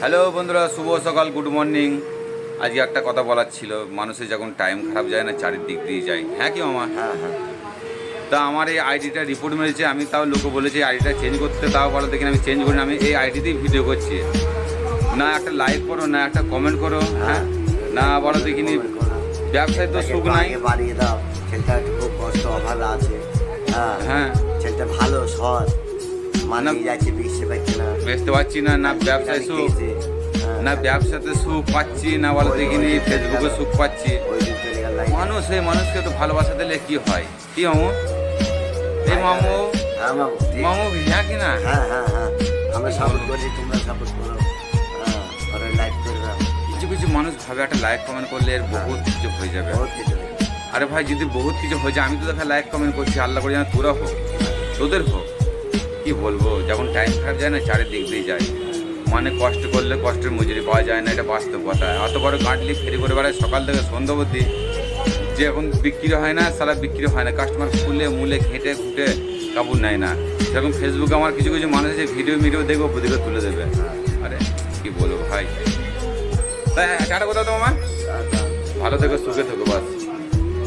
Hello বন্ধুরা, শুভ সকাল, good morning. আজকে একটা কথা বলার ছিল। মানুষের যখন টাইম খারাপ যায় না, চারিদিক দিয়ে যায়। হ্যাঁ কি মামা? হ্যাঁ হ্যাঁ তা আমার এই আইডিটা রিপোর্ট মেরেছে। আমি তাও লোকে বলেছি আইডিটা চেঞ্জ করতে, তাও বলো দেখি আমি চেঞ্জ করি না। আমি এই আইডিতেই ভিডিও করছি। না একটা লাইক করো, না একটা কমেন্ট করো, হ্যাঁ, না বলো দেখিনি। ব্যবসায় তো সুখ নাই। বাড়িয়ে দাও, ছেলেটা একটু খুব কষ্ট অভাবে আছে। হ্যাঁ হ্যাঁ, ছেলেটা ভালো সৎ, মানে যাচ্ছে বেচতে পারছে না, বেচতে পারছি না, না ব্যবসায় সুখ, না ব্যবসাতে সুখ পাচ্ছি, না বলো দেখিনি ফেসবুকে সুখ পাচ্ছি। ওই দিন চলে গেল লাইন। মানুষ এই মানুষকে তো ভালোবাসা দিলে কি হয়? কি মামু? এই মামু, হ্যাঁ মামু, ঠিক। মামু হ্যাঁ কি না? হ্যাঁ হ্যাঁ হ্যাঁ আমরা সাপোর্ট করছি, তোমরা সাপোর্ট করো। হ্যাঁ ওরা লাইক করে দাও। কিছু কিছু মানুষ ভাবে একটা লাইক কমেন্ট করলে এর বহুত কিছু হয়ে যাবে। বহুত কিছু। আরে ভাই, যদি বহুত কিছু হয়ে যায়, আমি তো দেখা লাইক কমেন্ট করছি, আল্লাহ করে যেন তোরা হোক, তোদের হোক। কি বলবো, যখন টাইম খারাপ যায় না, চারিদিক দিয়ে যায়। মানে কষ্ট করলে কষ্টের মজুরি পাওয়া যায় না, এটা বাস্তব কথা। অত বড় গাঁটলি ফেরি করে বেড়ায় সকাল থেকে সন্ধ্যা অবধি, যে এখন বিক্রি হয় না, সারা বিক্রি হয় না। কাস্টমার ফুলে মূলে ঘেঁটে ঘুটে কাপড় নেয় না। সেরকম ফেসবুকে আমার কিছু কিছু মানুষ যে ভিডিও দেখবো, ওদিকে তুলে দেবে। আরে কি বলবো ভাই। তাই একটা কথা তো আমার, ভালো থেকো, সুখে থেকো, বাস।